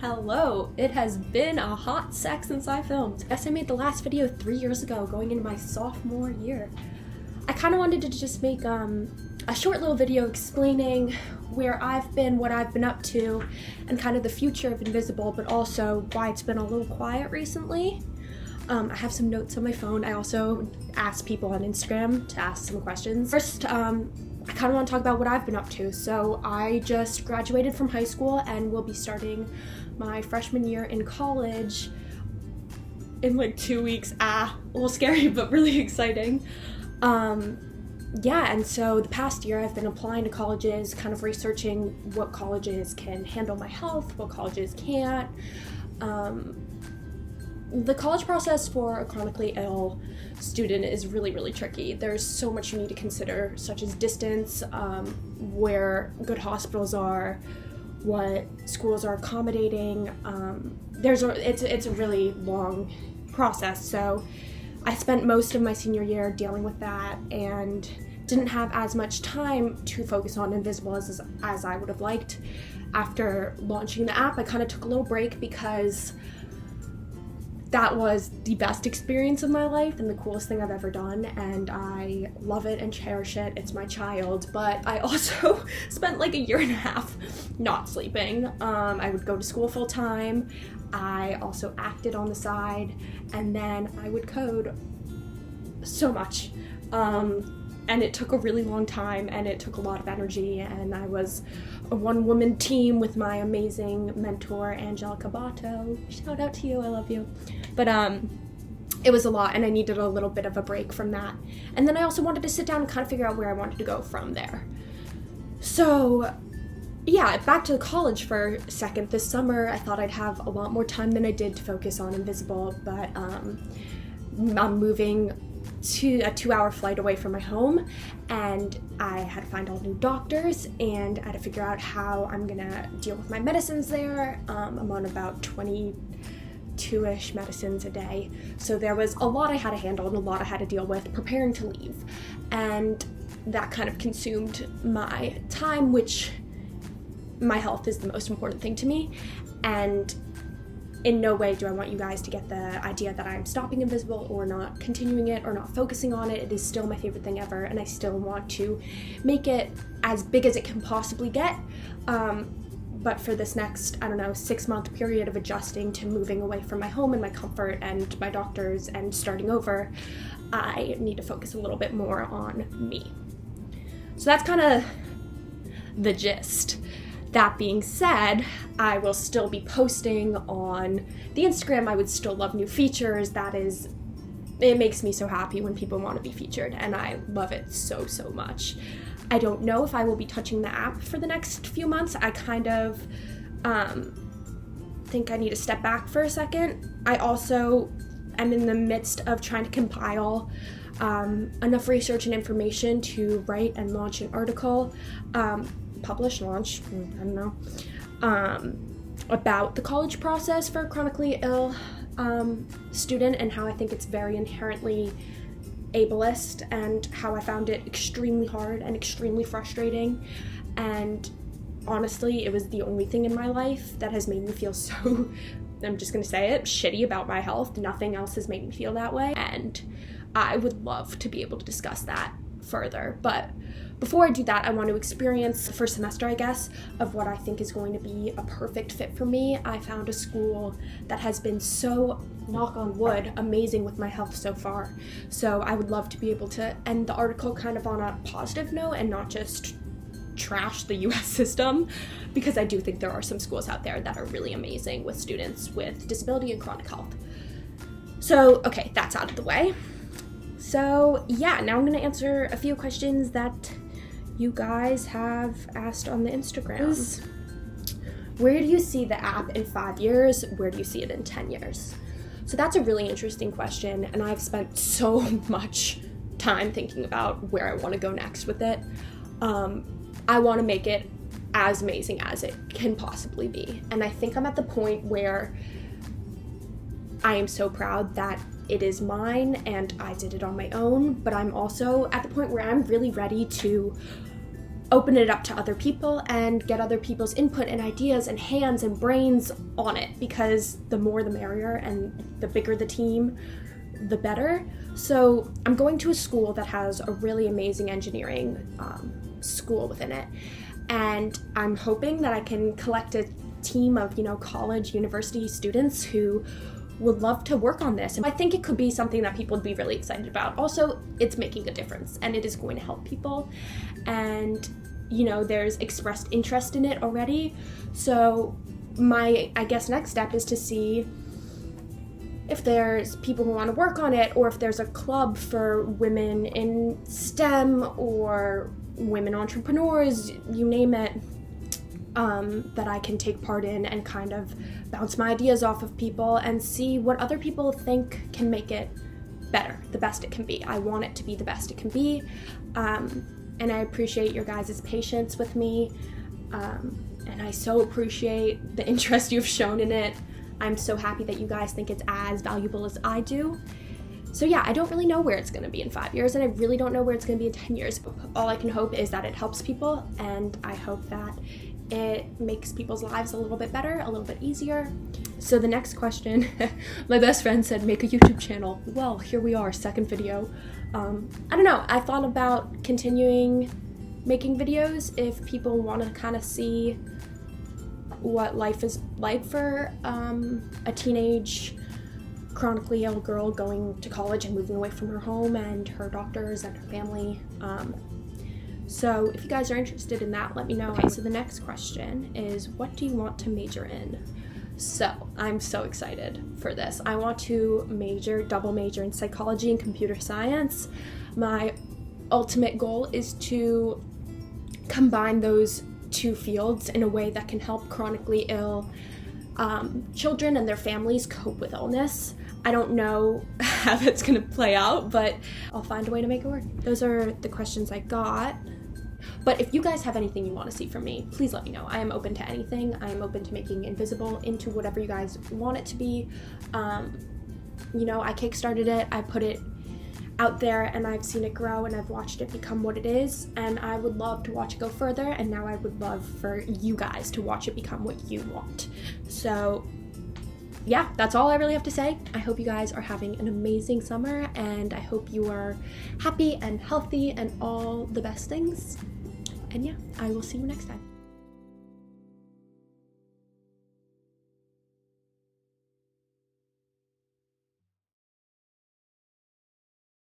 Hello! It has been a hot sec since I filmed. I guess I made the last video 3 years ago, going into my sophomore year. I kind of wanted to just make a short little video explaining where I've been, what I've been up to, and kind of the future of Invisible, but also why it's been a little quiet recently. I have some notes on my phone. I also asked people on Instagram to ask some questions. First, I kind of want to talk about what I've been up to. So I just graduated from high school and will be starting my freshman year in college in like 2 weeks. A little scary, but really exciting. Yeah, and so the past year I've been applying to colleges, kind of researching what colleges can handle my health, what colleges can't. The college process for a chronically ill student is really tricky. There's so much you need to consider, such as distance, where good hospitals are, what schools are accommodating. It's a really long process. So I spent most of my senior year dealing with that and didn't have as much time to focus on Invisible as I would have liked. After launching the app, I kind of took a little break because that was the best experience of my life and the coolest thing I've ever done, and I love it and cherish it. It's my child, but I also spent like a year and a half not sleeping. I would go to school full time. I also acted on the side, and then I would code so much. And it took a really long time, and it took a lot of energy, and I was a one-woman team with my amazing mentor, Angelica Bato. Shout out to you, I love you. But it was a lot, and I needed a little bit of a break from that. And then I also wanted to sit down and kind of figure out where I wanted to go from there. So yeah, back to college for a second. This summer, I thought I'd have a lot more time than I did to focus on Invisible, but I'm moving to a 2-hour flight away from my home, and I had to find all new doctors, and I had to figure out how I'm gonna deal with my medicines there. I'm on about 22-ish medicines a day, so there was a lot I had to handle and a lot I had to deal with preparing to leave, and that kind of consumed my time, which my health is the most important thing to me, and in no way do I want you guys to get the idea that I'm stopping Invisible or not continuing it or not focusing on it. It is still my favorite thing ever, and I still want to make it as big as it can possibly get. But for this next, 6-month period of adjusting to moving away from my home and my comfort and my doctors and starting over, I need to focus a little bit more on me. So that's kind of the gist. That being said, I will still be posting on the Instagram. I would still love new features. It makes me so happy when people want to be featured, and I love it so much. I don't know if I will be touching the app for the next few months. I kind of think I need to step back for a second. I also am in the midst of trying to compile enough research and information to write and launch an article. Launch, I don't know, about the college process for a chronically ill student, and how I think it's very inherently ableist, and how I found it extremely hard and extremely frustrating, and honestly, it was the only thing in my life that has made me feel so, I'm just gonna say it, shitty about my health. Nothing else has made me feel that way, and I would love to be able to discuss that further, but before I do that, I want to experience the first semester, I guess, of what I think is going to be a perfect fit for me. I found a school that has been so, knock on wood, amazing with my health so far. So I would love to be able to end the article kind of on a positive note and not just trash the US system, because I do think there are some schools out there that are really amazing with students with disability and chronic health. So, okay, that's out of the way. So yeah, now I'm gonna answer a few questions that you guys have asked on the Instagrams. Where do you see the app in 5 years? Where do you see it in 10 years? So that's a really interesting question, and I've spent so much time thinking about where I want to go next with it. I want to make it as amazing as it can possibly be, and I think I'm at the point where I am so proud that it is mine and I did it on my own, but I'm also at the point where I'm really ready to open it up to other people and get other people's input and ideas and hands and brains on it, because the more the merrier, and the bigger the team, the better. So I'm going to a school that has a really amazing engineering school within it, and I'm hoping that I can collect a team of, college, university students who would love to work on this. And I think it could be something that people would be really excited about. Also, it's making a difference and it is going to help people. And, there's expressed interest in it already. So my, next step is to see if there's people who want to work on it, or if there's a club for women in STEM or women entrepreneurs, you name it, that I can take part in and kind of bounce my ideas off of people and see what other people think can make it better, the best it can be. I want it to be the best it can be, and I appreciate your guys' patience with me, and I so appreciate the interest you've shown in it. I'm so happy that you guys think it's as valuable as I do. So yeah, I don't really know where it's going to be in 5 years, and I really don't know where it's going to be in 10 years. All I can hope is that it helps people, and I hope that it makes people's lives a little bit better, a little bit easier. So the next question, my best friend said, make a YouTube channel. Well, here we are, second video. I don't know, I thought about continuing making videos if people want to kind of see what life is like for a teenage chronically ill girl going to college and moving away from her home and her doctors and her family. So if you guys are interested in that, let me know. Okay, so the next question is, what do you want to major in? So I'm so excited for this. I want to double major in psychology and computer science. My ultimate goal is to combine those two fields in a way that can help chronically ill children and their families cope with illness. I don't know how that's gonna play out, but I'll find a way to make it work. Those are the questions I got. But if you guys have anything you want to see from me, please let me know. I am open to anything. I am open to making Invisible into whatever you guys want it to be. I kickstarted it, I put it out there, and I've seen it grow, and I've watched it become what it is, and I would love to watch it go further, and now I would love for you guys to watch it become what you want. So yeah, that's all I really have to say. I hope you guys are having an amazing summer, and I hope you are happy and healthy and all the best things. And yeah, I will see you next time.